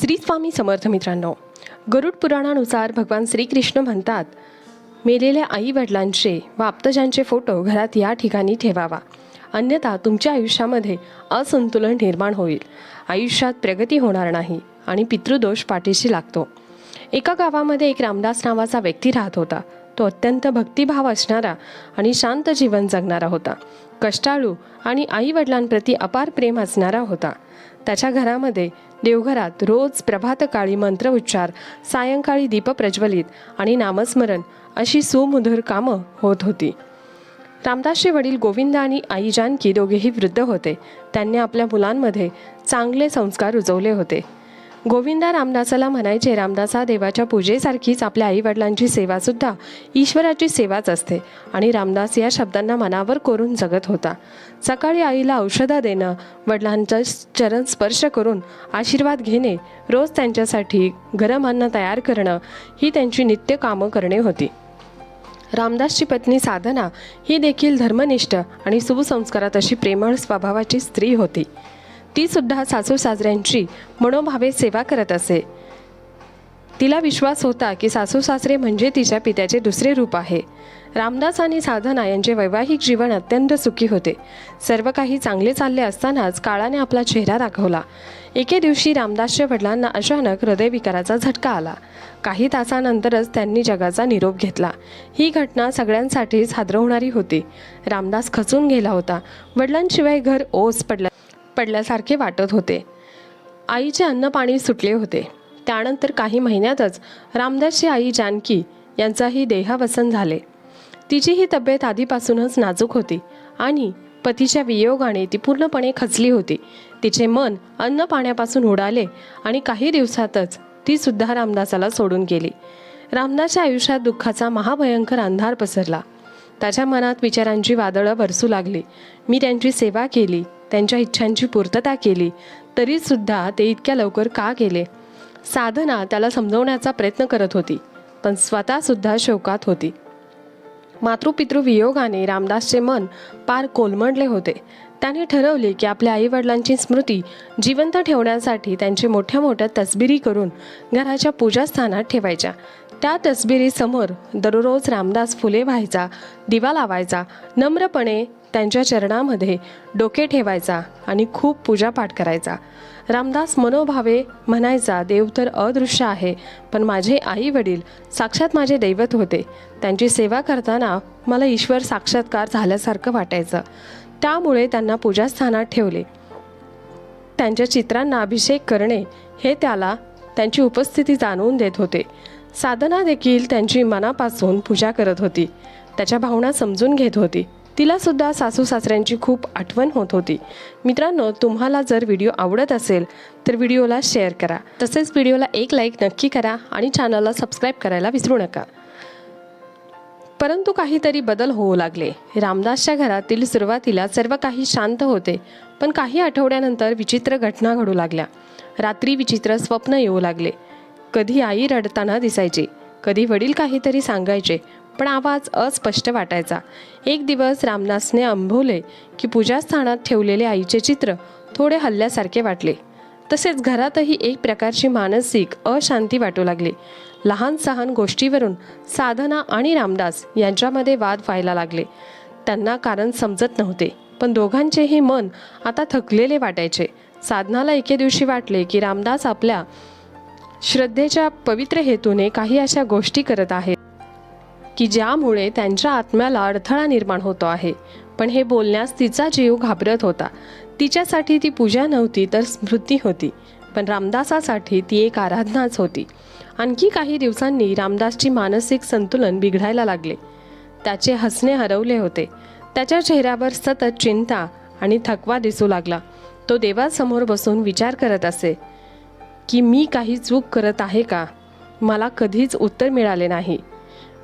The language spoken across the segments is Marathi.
श्री स्वामी समर्थ मित्रांनो, गरुड पुराणानुसार भगवान श्रीकृष्ण म्हणतात, मेलेल्या आई वडिलांचे व आप्तजांचे फोटो घरात या ठिकाणी ठेवावा, अन्यथा तुमच्या आयुष्यामध्ये असंतुलन निर्माण होईल, आयुष्यात प्रगती होणार नाही आणि पितृदोष पाठीशी लागतो. एका गावामध्ये एक रामदास नावाचा व्यक्ती राहत होता. तो अत्यंत भक्तिभाव असणारा आणि शांत जीवन जगणारा होता. कष्टाळू आणि आई वडिलांप्रती अपार प्रेम असणारा होता. त्याच्या घरामध्ये देवघरात रोज प्रभातकाळी मंत्रोच्चार, सायंकाळी दीप प्रज्वलित आणि नामस्मरण अशी सुमधुर कामं होत होती. रामदासचे वडील गोविंद आणि आई जानकी दोघेही वृद्ध होते. त्यांनी आपल्या मुलांमध्ये चांगले संस्कार रुजवले होते. गोविंदा रामदासाला म्हणायचे, रामदासा, देवाच्या पूजेसारखीच आपल्या आई वडिलांची सेवासुद्धा ईश्वराची सेवाच असते. आणि रामदास या शब्दांना मनावर कोरून जगत होता. सकाळी आईला औषधं देणं, वडिलांचा चरण स्पर्श करून आशीर्वाद घेणे, रोज त्यांच्यासाठी गरम अन्न तयार करणं ही त्यांची नित्य कामं करणे होती. रामदासची पत्नी साधना ही देखील धर्मनिष्ठ आणि सुसंस्कारात अशी प्रेमळ स्वभावाची स्त्री होती. ती सुद्धा सासू सासऱ्यांची मनोभावे सेवा करत असे. तिला विश्वास होता की सासू सासरे म्हणजे तिच्या पित्याचे दुसरे रूप आहे. रामदास आणि साधना यांचे वैवाहिक जीवन अत्यंत सुखी होते. सर्व काही चांगले चालले असतानाच काळाने आपला चेहरा दाखवला. एके दिवशी रामदासच्या वडिलांना अचानक हृदयविकाराचा झटका आला. काही तासानंतरच त्यांनी जगाचा निरोप घेतला. ही घटना सगळ्यांसाठीच हादरवणारी होती. रामदास खचून गेला होता. वडिलांशिवाय घर ओस पडल्यासारखे वाटत होते. आईचे अन्न पाणी सुटले होते. त्यानंतर काही महिन्यातच रामदासची आई जानकी यांचाही देहावसन झाले. तिचीही तब्येत आधीपासूनच नाजूक होती आणि पतीच्या वियोगाने ती पूर्णपणे खचली होती. तिचे मन अन्न पाण्यापासून उडाले आणि काही दिवसातच ती सुद्धा रामदासाला सोडून गेली. रामदासच्या आयुष्यात दुःखाचा महाभयंकर अंधार पसरला. त्याच्या मनात विचारांची वादळं बरसू लागली. मी त्यांची सेवा केली, त्यांच्या इच्छांची पूर्तता केली, तरी सुद्धा ते इतक्या लवकर का केले? साधना त्याला समजवण्याचा प्रयत्न करत होती, पण स्वतः सुद्धा शोकात होती. मातृपितृ वियोगाने रामदासचे मन पार कोलमडले होते. त्याने ठरवले की आपल्या आईवडिलांची स्मृती जिवंत ठेवण्यासाठी त्यांचे मोठ्या मोठ्या तसबिरी करून घराच्या पूजास्थानात ठेवायच्या. त्या तसबिरीसमोर दररोज रामदास फुले व्हायचा, दिवा लावायचा, नम्रपणे त्यांच्या चरणामध्ये डोके ठेवायचा आणि खूप पूजापाठ करायचा. रामदास मनोभावे म्हणायचा, देव तर अदृश्य आहे, पण माझे आई वडील साक्षात माझे दैवत होते. त्यांची सेवा करताना मला ईश्वर साक्षात्कार झाल्यासारखं वाटायचं. त्यामुळे त्यांना पूजास्थानात ठेवले. त्यांच्या चित्रांना अभिषेक करणे हे त्याला त्यांची उपस्थिती जाणवून देत होते. साधना देखील त्यांची मनापासून पूजा करत होती. त्याच्या भावना समजून घेत होती. तिला सुद्धा सासू सासऱ्यांची खूप आठवण होत होती. मित्रांनो, तुम्हाला जर व्हिडिओ आवडत असेल तर व्हिडिओला शेअर करा. तसेच व्हिडिओला एक लाईक नक्की करा आणि चॅनलला सबस्क्राईब करायला विसरू नका. परंतु काहीतरी बदल होऊ लागले. रामदासच्या घरातील सुरुवातीला सर्व काही शांत होते, पण काही आठवड्यानंतर विचित्र घटना घडू लागल्या. रात्री विचित्र स्वप्न येऊ लागले. कधी आई रडताना दिसायची, कधी वडील काहीतरी सांगायचे, पण आवाज अस्पष्ट वाटायचा. एक दिवस रामदासने अनुभवले की पूजास्थानात ठेवलेले आईचे चित्र थोडे हलल्यासारखे वाटले. तसेच घरातही एक प्रकारची मानसिक अशांती वाटू लागली. लहान सहान गोष्टीवरून साधना आणि रामदास यांच्यामध्ये वाद व्हायला लागले. त्यांना कारण समजत नव्हते, पण दोघांचेही मन आता थकलेले वाटायचे. साधनाला एके दिवशी वाटले की रामदास आपल्या श्रद्धेच्या पवित्र हेतूने काही अशा गोष्टी करत आहेत की ज्यामुळे त्यांच्या आत्म्याला अडथळा निर्माण होतो आहे. पण हे बोलण्यास तिचा जीव घाबरत होता. तिच्यासाठी ती पूजा नव्हती तर स्मृती होती, पण रामदासासाठी ती एक आराधनाच होती. आणखी काही दिवसांनी रामदासची मानसिक संतुलन बिघडायला लागले. त्याचे हसणे हरवले होते. त्याच्या चेहऱ्यावर सतत चिंता आणि थकवा दिसू लागला. तो देवासमोर बसून विचार करत असे की मी काही चूक करत आहे का? मला कधीच उत्तर मिळाले नाही.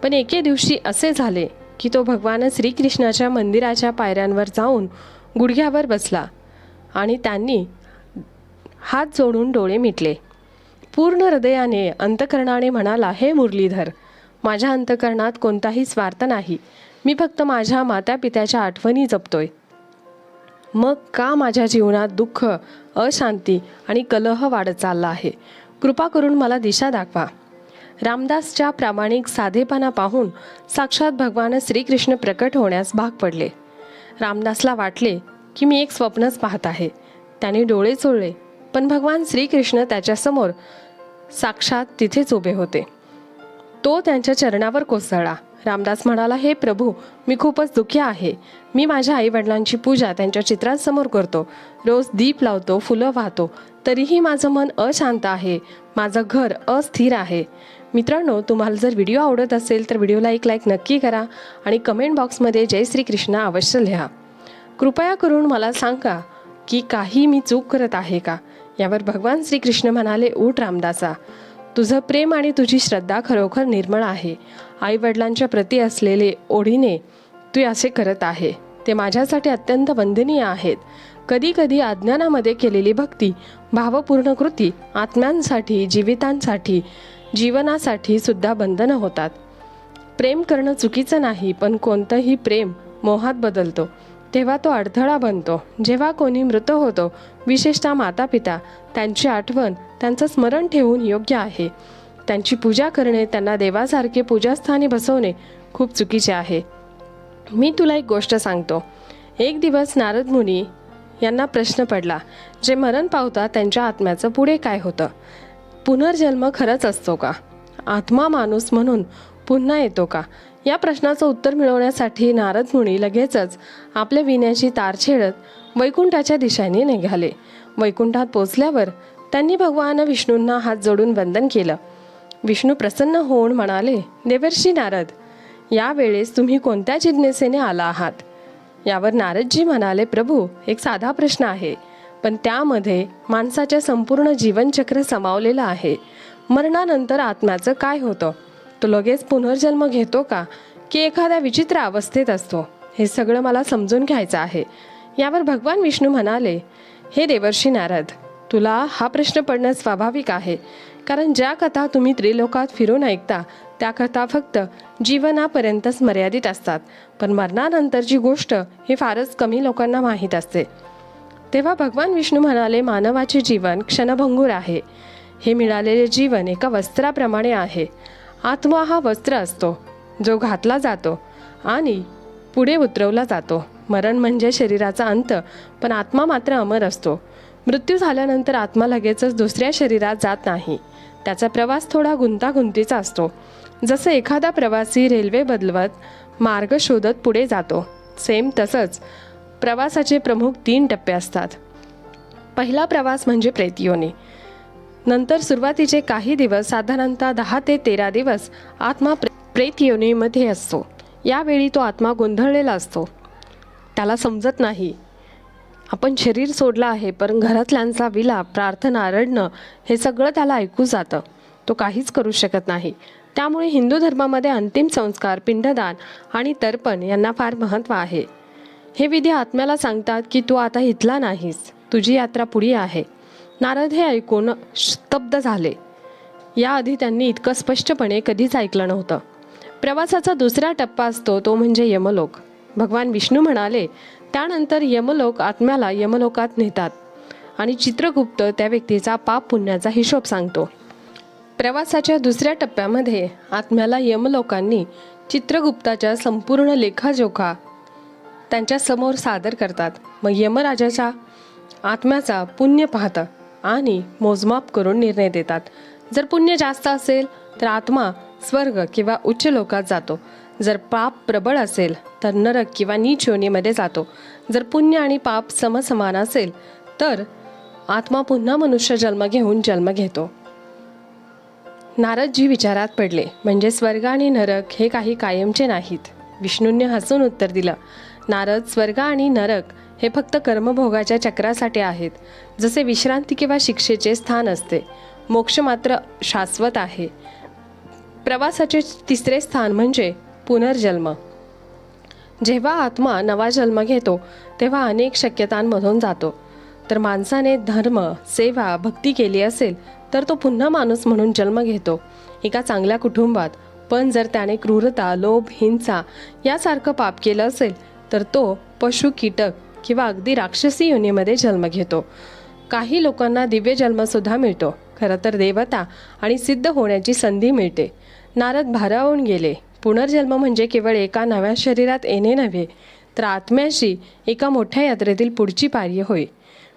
पण एके दिवशी असे झाले की तो भगवान श्रीकृष्णाच्या मंदिराच्या पायऱ्यांवर जाऊन गुडघ्यावर बसला आणि त्यांनी हात जोडून डोळे मिटले. पूर्ण हृदयाने अंतकरणाने म्हणाला, हे मुरलीधर, माझ्या अंतकरणात कोणताही स्वार्थ नाही. मी फक्त माझ्या मातापित्याच्या आठवणी जपतोय. मग का माझ्या जीवनात दुःख, अशांती आणि कलह वाढत चालला आहे? कृपा करून मला दिशा दाखवा. रामदासच्या प्रामाणिक साधेपणा पाहून साक्षात भगवान श्रीकृष्ण प्रकट होण्यास भाग पडले. रामदासला वाटले की मी एक स्वप्नच पाहत आहे. त्याने डोळे चोळले, पण भगवान श्रीकृष्ण त्याच्यासमोर साक्षात तिथेच उभे होते. तो त्यांच्या चरणावर कोसळला. रामदास म्हणाला, हे प्रभू, मी खूपच दुःखी आहे. मी माझ्या आईवडिलांची पूजा त्यांच्या चित्रांसमोर करतो, रोज दीप लावतो, फुलं वाहतो, तरीही माझं मन अशांत आहे, माझं घर अस्थिर आहे. मित्रांनो, तुम्हाला जर व्हिडिओ आवडत असेल तर व्हिडिओला एक लाईक नक्की करा आणि कमेंट बॉक्समध्ये जय श्रीकृष्ण अवश्य लिहा. कृपया करून मला सांगा की काही मी चूक करत आहे का? यावर भगवान श्रीकृष्ण म्हणाले, उठ रामदासा, तुझं प्रेम आणि तुझी श्रद्धा खरोखर निर्मळ आहे. आईवडिलांच्या प्रती असलेले ओढीने तू असे करत आहे, ते माझ्यासाठी अत्यंत वंदनीय आहेत. कधी कधी अज्ञानामध्ये केलेली भक्ती, भावपूर्ण कृती आत्म्यांसाठी, जीवितांसाठी, जीवनासाठी सुद्धा बंधनं होतात. प्रेम करणं चुकीचं नाही, पण कोणतंही प्रेम मोहात बदलतो तेव्हा तो अडथळा बनतो. जेव्हा कोणी मृत होतो, विशेषतः माता पिता, त्यांची आठवण, त्यांचं स्मरण ठेवून योग्य आहे. त्यांची पूजा करणे, त्यांना देवासारखे पूजास्थानी बसवणे खूप चुकीचे आहे. मी तुला एक गोष्ट सांगतो. एक दिवस नारद मुनी यांना प्रश्न पडला, जे मरण पावतात त्यांच्या आत्म्याचं पुढे काय होतं? पुनर्जन्म खरंच असतो का? आत्मा माणूस म्हणून पुन्हा येतो का? या प्रश्नाचं उत्तर मिळवण्यासाठी नारद मुनी लगेचच आपल्या विण्याची तार छेडत वैकुंठाच्या दिशेने निघाले. वैकुंठात पोचल्यावर त्यांनी भगवान विष्णूंना हात जोडून वंदन केलं. विष्णू प्रसन्न होऊन म्हणाले, देवर्षी नारद, यावेळेस तुम्ही कोणत्या जिज्ञासेने आला आहात? यावर नारदजी म्हणाले, प्रभू, एक साधा प्रश्न आहे, पण त्यामध्ये माणसाच्या संपूर्ण जीवनचक्र सामावलेलं आहे. मरणानंतर आत्म्याचं काय होतं? तो लगेच पुनर्जन्म घेतो का, की एखाद्या विचित्र अवस्थेत असतो? हे सगळं मला समजून घ्यायचं आहे. यावर भगवान विष्णू म्हणाले, हे देवर्षी नारद, तुला हा प्रश्न पडणं स्वाभाविक आहे, कारण ज्या कथा तुम्ही त्रिलोकात फिरून ऐकता त्या कथा फक्त जीवनापर्यंतच मर्यादित असतात, पण मरणानंतरची गोष्ट ही फारच कमी लोकांना माहीत असते. तेव्हा भगवान विष्णू म्हणाले, मानवाचे जीवन क्षणभंगूर आहे. हे मिळालेले जीवन एका वस्त्राप्रमाणे आहे. आत्मा हा वस्त्र असतो, जो घातला जातो आणि पुढे उतरवला जातो. मरण म्हणजे शरीराचा अंत, पण आत्मा मात्र अमर असतो. मृत्यू झाल्यानंतर आत्मा लगेचच दुसऱ्या शरीरात जात नाही. त्याचा प्रवास थोडा गुंतागुंतीचा असतो. जसं एखादा प्रवासी रेल्वे बदलवत मार्ग शोधत पुढे जातो, सेम तसंच प्रवासाचे प्रमुख 3 टप्पे असतात. पहिला प्रवास म्हणजे प्रेतयोनी. नंतर सुरुवातीचे काही दिवस, साधारणतः 10 ते 13 दिवस, आत्मा प्रेतयोनीमध्ये असतो. यावेळी तो आत्मा गोंधळलेला असतो. त्याला समजत नाही आपण शरीर सोडलं आहे, पण घरातल्यांचा विलाप, प्रार्थना, रडणं हे सगळं त्याला ऐकू जातं. तो काहीच करू शकत नाही. त्यामुळे हिंदू धर्मामध्ये अंतिम संस्कार, पिंडदान आणि तर्पण यांना फार महत्त्व आहे. हे विधी आत्म्याला सांगतात की तू आता इथला नाहीस, तुझी यात्रा पुढे आहे. नारद हे ऐकून स्तब्ध झाले. याआधी त्यांनी इतकं स्पष्टपणे कधीच ऐकलं नव्हतं. प्रवासाचा दुसरा टप्पा असतो तो म्हणजे यमलोक. भगवान विष्णू म्हणाले, त्यानंतर यमलोक आत्म्याला यमलोकात नेतात आणि चित्रगुप्त त्या व्यक्तीचा पाप पुण्याचा हिशोब सांगतो. प्रवासाच्या दुसऱ्या टप्प्यामध्ये आत्म्याला यमलोकांनी चित्रगुप्ताच्या संपूर्ण लेखाजोखा त्यांच्या समोर सादर करतात. मग यमराजाच्या आत्म्याचा पुण्य पाहतं आणि मोजमाप करून निर्णय देतात. जर पुण्य जास्त असेल तर आत्मा स्वर्ग किंवा उच्च लोकात जातो. जर पाप प्रबळ असेल तर नरक किंवा नीच योनीमध्ये जातो. जर पुण्य आणि पाप समसमान असेल तर आत्मा पुन्हा मनुष्य जन्म घेऊन जन्म घेतो. नारदजी विचारात पडले, म्हणजे स्वर्ग आणि नरक हे काही कायमचे नाहीत? विष्णूंनी हसून उत्तर दिलं, नारद, स्वर्ग आणि नरक हे फक्त कर्मभोगाच्या चक्रासाठी आहेत. जसे विश्रांती किंवा शिक्षेचे स्थान असते, मोक्ष मात्र शाश्वत आहे. प्रवासाचे तिसरे स्थान म्हणजे पुनर्जन्म. जेव्हा आत्मा नवा जन्म घेतो तेव्हा अनेक शक्यतांमधून जातो. तर माणसाने धर्म, सेवा, भक्ती केली असेल तर तो पुन्हा माणूस म्हणून जन्म घेतो एका चांगल्या कुटुंबात. पण जर त्याने क्रूरता, लोभ, हिंसा यासारखं पाप केलं असेल तर तो पशु, कीटक किंवा अगदी राक्षसी योनीमध्ये जन्म घेतो. काही लोकांना दिव्य जन्मसुद्धा मिळतो. खरं तर देवता आणि सिद्ध होण्याची संधी मिळते. नारद भारावून गेले. पुनर्जन्म म्हणजे केवळ एका नव्या शरीरात येणे नव्हे, तर आत्म्याशी एका मोठ्या यात्रेतील पुढची पायरी होय.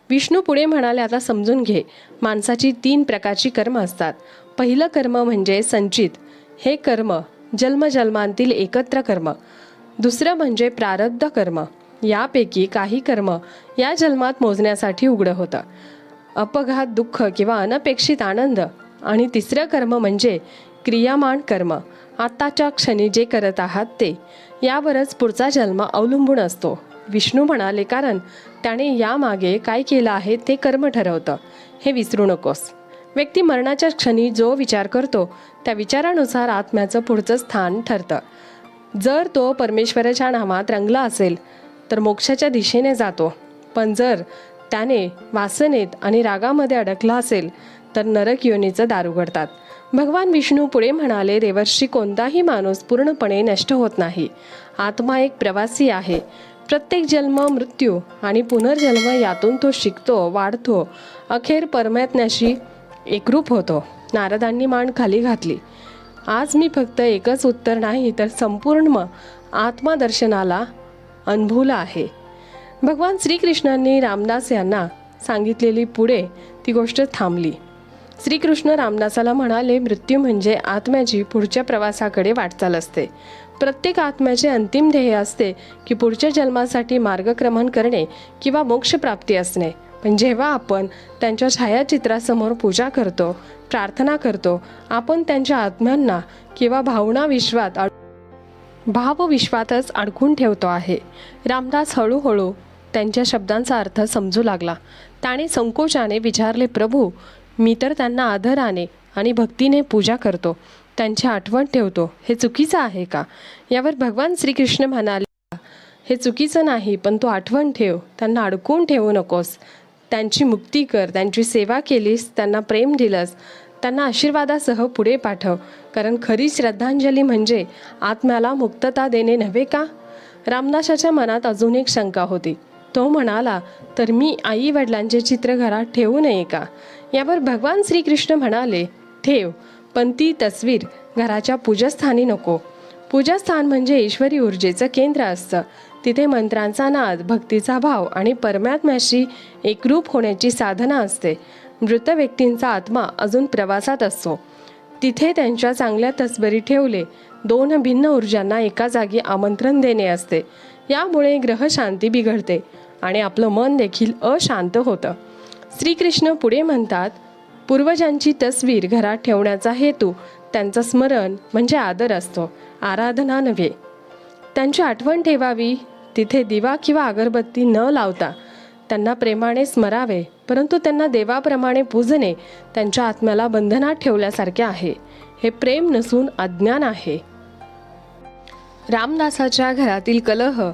विष्णू पुढे म्हणाले, आता समजून घे. माणसाची 3 प्रकारची कर्म असतात. पहिलं कर्म म्हणजे संचित. हे कर्म जन्मजन्मांतील एकत्र कर्म. दुसरं म्हणजे प्रारब्ध कर्म. यापैकी काही कर्म या जन्मात मोजण्यासाठी उघडं होतं. अपघात, दुःख किंवा अनपेक्षित आनंद. आणि तिसरं कर्म म्हणजे क्रियामान कर्म. आत्ताच्या क्षणी जे करत आहात ते. यावरच पुढचा जन्म अवलंबून असतो. विष्णू म्हणाले, कारण त्याने यामागे काय केलं आहे ते कर्म ठरवतं. हे विसरू नकोस. व्यक्ती मरणाच्या क्षणी जो विचार करतो त्या विचारानुसार आत्म्याचं पुढचं स्थान ठरतं. जर तो परमेश्वराच्या नामात रंगला असेल तर मोक्षाच्या दिशेने जातो. पण जर त्याने वासनेत आणि रागामध्ये अडकला असेल तर नरक योनीचं दार उघडतात. भगवान विष्णू पुढे म्हणाले, देवर्षी, कोणताही माणूस पूर्णपणे नष्ट होत नाही. आत्मा एक प्रवासी आहे. प्रत्येक जन्म, मृत्यू आणि पुनर्जन्म यातून तो शिकतो, वाढतो, अखेर परमात्म्याशी एकरूप होतो. नारदांनी मान खाली घातली. आज मी फक्त एकच उत्तर नाही तर संपूर्ण आत्मदर्शनाला अनुभवलं आहे. भगवान श्रीकृष्णांनी रामदास यांना सांगितलेली पुढे ती गोष्ट थांबली. श्रीकृष्ण रामदासाला म्हणाले, मृत्यू म्हणजे आत्म्याची पुढच्या प्रवासाकडे वाटचाल असते. प्रत्येक आत्म्याचे अंतिम ध्येय असते की पुढच्या जन्मासाठी मार्गक्रमण करणे किंवा मोक्षप्राप्ती असणे. पण जेव्हा आपण त्यांच्या छायाचित्रासमोर पूजा करतो, प्रार्थना करतो, आपण त्यांच्या आत्म्यांना किंवा भावविश्वातच अडकून ठेवतो आहे. रामदास हळूहळू त्यांच्या शब्दांचा अर्थ समजू लागला. त्याने संकोचाने विचारले, प्रभू, मी तर त्यांना आदराने आणि भक्तीने पूजा करतो, त्यांची आठवण ठेवतो. हे चुकीचं आहे का? यावर भगवान श्रीकृष्ण म्हणाले, हे चुकीचं नाही, पण तू आठवण ठेव. त्यांना अडकून ठेवू नकोस. त्यांची मुक्ती कर. त्यांची सेवा केलीस, त्यांना प्रेम दिलंस, त्यांना आशीर्वादासह पुढे पाठव. कारण खरी श्रद्धांजली म्हणजे आत्म्याला मुक्तता देणे नव्हे का? रामदासाच्या मनात अजून एक शंका होती. तो म्हणाला, तर मी आई वडिलांचे चित्र घरात ठेवू नये का? यावर भगवान श्रीकृष्ण म्हणाले, ठेव, पण ती तस्वीर घराच्या पूजास्थानी नको. पूजास्थान म्हणजे ईश्वरी ऊर्जेचं केंद्र असतं. तिथे मंत्रांचा नाद, भक्तीचा भाव आणि परमात्म्याशी एकरूप होण्याची साधना असते. मृत व्यक्तींचा आत्मा अजून प्रवासात असतो. तिथे त्यांच्या चांगल्या तस्बरी ठेवले 2 भिन्न ऊर्जांना एका जागी आमंत्रण देणे असते. यामुळे ग्रहशांती बिघडते आणि आपलं मन देखील अशांत होतं. श्रीकृष्ण पुढे म्हणतात, पूर्वजांची तस्वीर घरात ठेवण्याचा हेतू त्यांचं स्मरण म्हणजे आदर असतो, आराधना नव्हे. त्यांची आठवण ठेवावी. तिथे दिवा किंवा अगरबत्ती न लावता त्यांना प्रेमाने स्मरावे. परंतु त्यांना देवाप्रमाणे पूजणे त्यांच्या आत्म्याला बंधनात ठेवल्यासारखे आहे. हे प्रेम नसून अज्ञान आहे. रामदासाच्या घरातील कलह,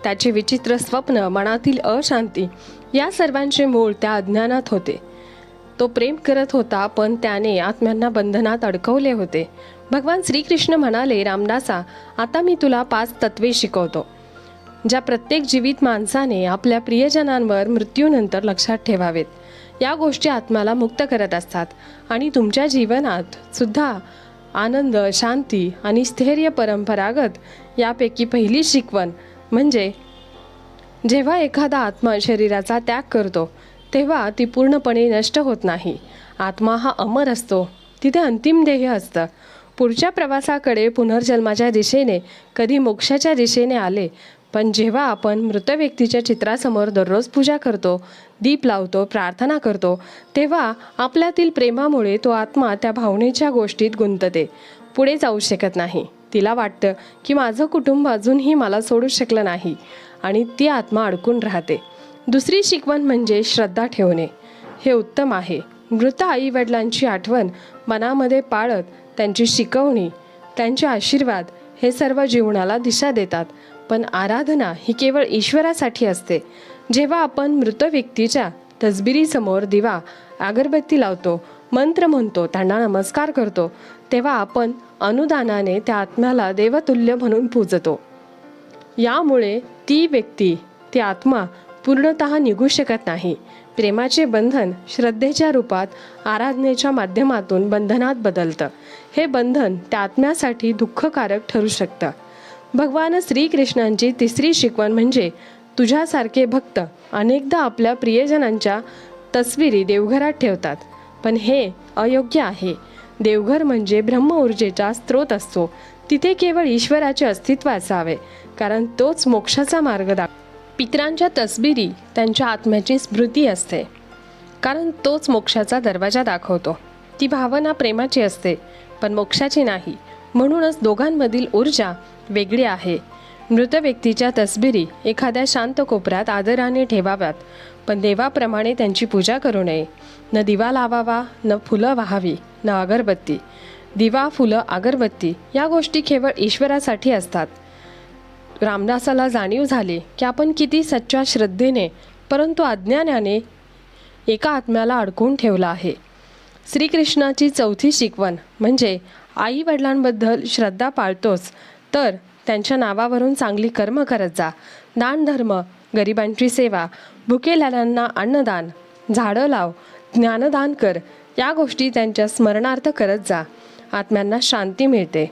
त्याचे विचित्र स्वप्न, मनातील अशांती या सर्वांचे मूळ त्या अज्ञानात होते. तो प्रेम करत होता, पण त्याने आत्म्यांना बंधनात अडकवले होते. भगवान श्रीकृष्ण म्हणाले, रामदासा, आता मी तुला 5 तत्वे शिकवतो, ज्या प्रत्येक जीवित माणसाने आपल्या प्रियजनांवर मृत्यूनंतर लक्षात ठेवावेत. या गोष्टी आत्म्याला मुक्त करत असतात आणि तुमच्या जीवनात सुद्धा आनंद, शांती आणि स्थैर्य परंपरागत. यापैकी पहिली शिकवण म्हणजे जेव्हा एखादा आत्मा शरीराचा त्याग करतो तेव्हा ती पूर्णपणे नष्ट होत नाही. आत्मा हा अमर असतो. तिथे अंतिम ध्येय असतं. पुढच्या प्रवासाकडे, पुनर्जन्माच्या दिशेने, कधी मोक्षाच्या दिशेने आले. पण जेव्हा आपण मृत व्यक्तीच्या चित्रासमोर दररोज पूजा करतो, दीप लावतो, प्रार्थना करतो, तेव्हा आपल्यातील प्रेमामुळे तो आत्मा त्या भावनेच्या गोष्टीत गुंतते, पुढे जाऊ शकत नाही. तिला वाटतं की माझं कुटुंब अजूनही मला सोडू शकलं नाही आणि ती आत्मा अडकून राहते. दुसरी शिकवण म्हणजे श्रद्धा ठेवणे. हे उत्तम आहे. मृत आई वडिलांची आठवण मनामध्ये पाळत त्यांची शिकवणी, त्यांचे आशीर्वाद हे सर्व जीवनाला दिशा देतात. पण आराधना ही केवळ ईश्वरासाठी असते. जेव्हा आपण मृत व्यक्तीच्या तसबिरीसमोर दिवा, अगरबत्ती लावतो, मंत्र म्हणतो, त्यांना नमस्कार करतो, तेव्हा आपण अनुदानाने त्या आत्म्याला देवतुल्य म्हणून पूजतो. यामुळे ती व्यक्ती, ती आत्मा पूर्णतः निघू शकत नाही. प्रेमाचे बंधन श्रद्धेच्या रूपात आराधनेच्या माध्यमातून बंधनात बदलतं. हे बंधन त्या आत्म्यासाठी दुःखकारक ठरू शकतं. भगवान श्रीकृष्णांची तिसरी शिकवण म्हणजे तुझ्यासारखे भक्त अनेकदा आपल्या प्रियजनांच्या तस्विरी देवघरात ठेवतात, पण हे अयोग्य आहे. देवघर म्हणजे ब्रह्म ऊर्जेचा स्रोत असतो. तिथे केवळ ईश्वराचे अस्तित्व असावे, कारण तोच मोक्षाचा मार्ग पितरांच्या तस्बिरी त्यांच्या आत्म्याची स्मृती असते, कारण तोच मोक्षाचा दरवाजा दाखवतो. ती भावना प्रेमाची असते, पण मोक्षाची नाही. म्हणूनच दोघांमधील ऊर्जा वेगळी आहे. मृत व्यक्तीच्या तस्बिरी एखाद्या शांत कोपऱ्यात आदराने ठेवाव्यात, पण देवाप्रमाणे त्यांची पूजा करू नये. न दिवा लावावा, न फुलं वाहावी, न अगरबत्ती. दिवा, फुलं, अगरबत्ती या गोष्टी केवळ ईश्वरासाठी असतात. रामदासाला जाणीव झाली की आपण किती सच्च्या श्रद्धेने परंतु अज्ञानाने एका आत्म्याला अडकवून ठेवला आहे. श्रीकृष्णाची चौथी शिकवण म्हणजे आई वडिलांबद्दल श्रद्धा पाळतोच तर त्यांच्या नावावरून चांगली कर्म करत जा. दानधर्म, गरिबांची सेवा, भुकेलेल्यांना अन्नदान, झाडं लाव, ज्ञानदान कर. या गोष्टी त्यांच्या स्मरणार्थ करत जा. आत्म्यांना शांती मिळते.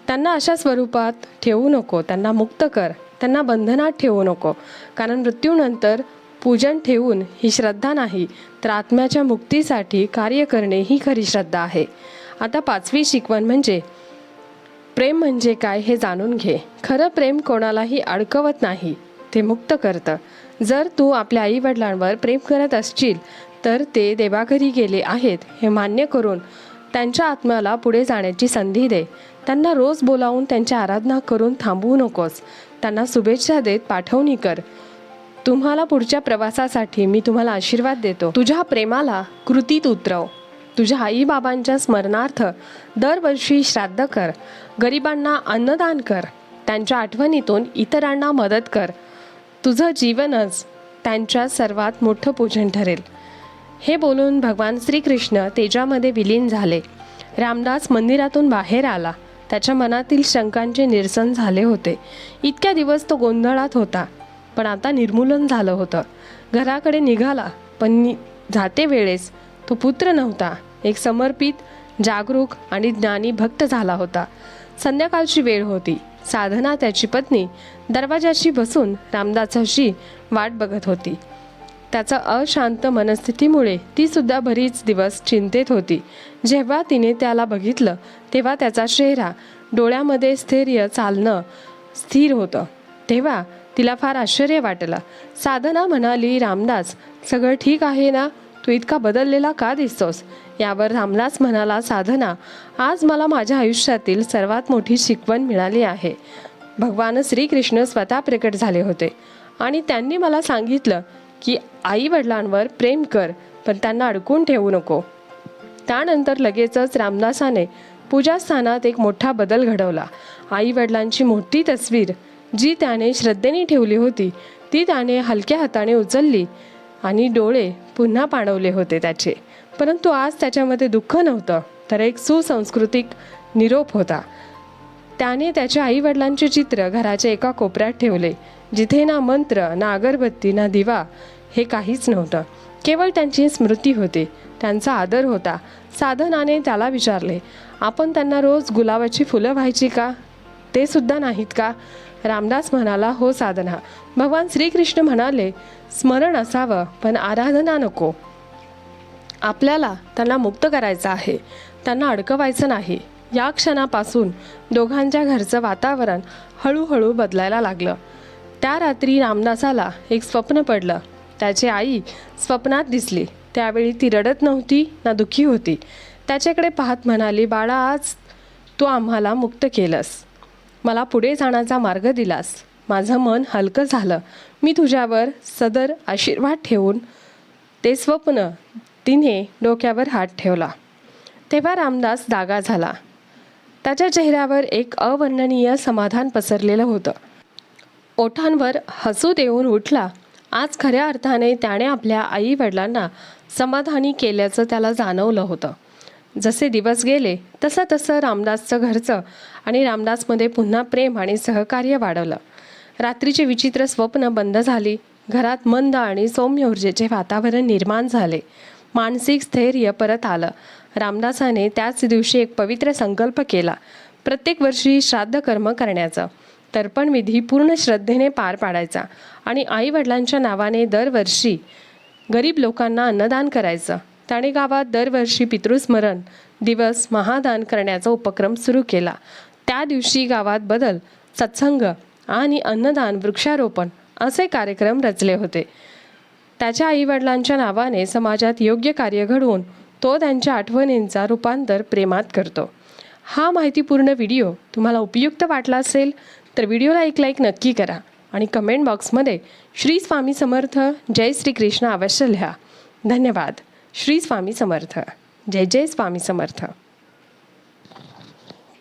त्यांना अशा स्वरूपात ठेवू नको. त्यांना मुक्त कर. त्यांना बंधनात ठेवू नको, कारण मृत्यूनंतर पूजन ठेवून ही श्रद्धा नाही, तर आत्म्याच्या मुक्तीसाठी कार्य करणे ही खरी श्रद्धा आहे. आता पाचवी शिकवण म्हणजे प्रेम म्हणजे काय हे जाणून घे. खरं प्रेम कोणालाही अडकवत नाही, ते मुक्त करतं. जर तू आपल्या आईवडिलांवर प्रेम करत असशील तर ते देवाघरी गेले आहेत हे मान्य करून त्यांच्या आत्म्याला पुढे जाण्याची संधी दे. त्यांना रोज बोलावून त्यांची आराधना करून थांबवू नकोस. त्यांना शुभेच्छा देत पाठवणी कर. तुम्हाला पुढच्या प्रवासासाठी मी तुम्हाला आशीर्वाद देतो. तुझ्या प्रेमाला कृतीत उतरव. तुझ्या आईबाबांच्या स्मरणार्थ दरवर्षी श्राद्ध कर. गरिबांना अन्नदान कर. त्यांच्या आठवणीतून इतरांना मदत कर. तुझं जीवनच त्यांच्या सर्वात मोठं पूजन ठरेल. हे बोलून भगवान श्रीकृष्ण तेजामध्ये विलीन झाले. रामदास मंदिरातून बाहेर आला. त्याच्या मनातील शंकांचे निरसन झाले होते. इतक्या दिवस तो गोंधळात होता, पण आता निर्मूलन झालं होतं. घराकडे निघाला, पण जाते वेळेस तो पुत्र नव्हता. एक समर्पित, जागरूक आणि ज्ञानी भक्त झाला होता. संध्याकाळची वेळ होती. साधना त्याची पत्नी दरवाजाशी बसून रामदासाची वाट बघत होती. त्याचा अशांत मनस्थितीमुळे ती सुद्धा बरीच दिवस चिंतेत होती. जेव्हा तिने त्याला बघितलं तेव्हा त्याचा चेहरा, डोळ्यामध्ये स्थैर्य, चालणं स्थिर होतं. तेव्हा तिला फार आश्चर्य वाटलं. साधना म्हणाली, रामदास, सगळं ठीक आहे ना? तू इतका बदललेला का दिसतोस? यावर रामदास म्हणाला, साधना, आज मला माझ्या आयुष्यातील सर्वात मोठी शिकवण मिळाली आहे. भगवान श्रीकृष्ण स्वतः प्रकट झाले होते आणि त्यांनी मला सांगितलं की आई वडिलांवर प्रेम कर, पण त्यांना अडकून ठेवू नको. त्यानंतर लगेचच रामदासाने पूजास्थानात एक मोठा बदल घडवला. आई वडिलांची मोठी तस्वीर जी त्याने श्रद्धेने ठेवली होती ती त्याने हलक्या हाताने उचलली आणि डोळे पुन्हा पाणवले होते त्याचे. परंतु आज त्याच्यामध्ये दुःख नव्हतं, तर एक सुसंस्कृतिक निरोप होता. त्याने त्याच्या आई वडिलांचे चित्र घराच्या एका कोपऱ्यात ठेवले, जिथे ना मंत्र, ना अगरबत्ती, ना दिवा हे काहीच नव्हतं. केवळ त्यांची स्मृती होती, त्यांचा आदर होता. साधनाने त्याला विचारले, आपण त्यांना रोज गुलाबाची फुलं व्हायची का? ते सुद्धा नाहीत का? रामदास म्हणाला, हो साधना. भगवान श्रीकृष्ण म्हणाले, स्मरण असावं पण आराधना नको. आपल्याला त्यांना मुक्त करायचं आहे, त्यांना अडकवायचं नाही. या क्षणापासून दोघांच्या घरचं वातावरण हळूहळू बदलायला लागलं. त्या रात्री रामदासाला एक स्वप्न पडलं. त्याची आई स्वप्नात दिसली. त्यावेळी ती रडत नव्हती ना दुःखी होती. त्याच्याकडे पाहत म्हणाली, बाळा, आज तू आम्हाला मुक्त केलंस, मला पुढे जाण्याचा मार्ग दिलास. माझं मन हलकं झालं. मी तुझ्यावर सदर आशीर्वाद ठेवून. ते स्वप्न तिने डोक्यावर हात ठेवला. तेव्हा रामदास जागा झाला. त्याच्या चेहऱ्यावर एक अवर्णनीय समाधान पसरलेलं होतं. ओठांवर हसू देऊन उठला. आज खऱ्या अर्थाने त्याने आपल्या आई वडिलांना समाधानी केल्याचं त्याला जाणवलं होतं. जसे दिवस गेले तसं तसं रामदासचं घरचं आणि रामदासमध्ये पुन्हा प्रेम आणि सहकार्य वाढवलं. रात्रीची विचित्र स्वप्न बंद झाली. घरात मंद आणि सौम्य ऊर्जेचे वातावरण निर्माण झाले. मानसिक स्थैर्य परत आलं. रामदासाने त्याच दिवशी एक पवित्र संकल्प केला. प्रत्येक वर्षी श्राद्ध कर्म करण्याचं, तर्पण विधी पूर्ण श्रद्धेने पार पाडायचा आणि आईवडिलांच्या नावाने दरवर्षी गरीब लोकांना अन्नदान करायचं. त्याने गावात दरवर्षी पितृस्मरण दिवस महादान करण्याचा उपक्रम सुरू केला. त्या दिवशी गावात बदल, सत्संग आणि अन्नदान, वृक्षारोपण असे कार्यक्रम रचले होते. त्याच्या आईवडिलांच्या नावाने समाजात योग्य कार्य घडवून तो त्यांच्या आठवणींचा रूपांतर प्रेमात करतो. हा माहितीपूर्ण व्हिडिओ तुम्हाला उपयुक्त वाटला असेल तर व्हिडिओला एक लाईक नक्की करा आणि कमेंट बॉक्समध्ये श्री स्वामी समर्थ, जय श्री कृष्ण अवश्य लिहा. धन्यवाद. श्री स्वामी समर्थ. जय जय स्वामी समर्थ.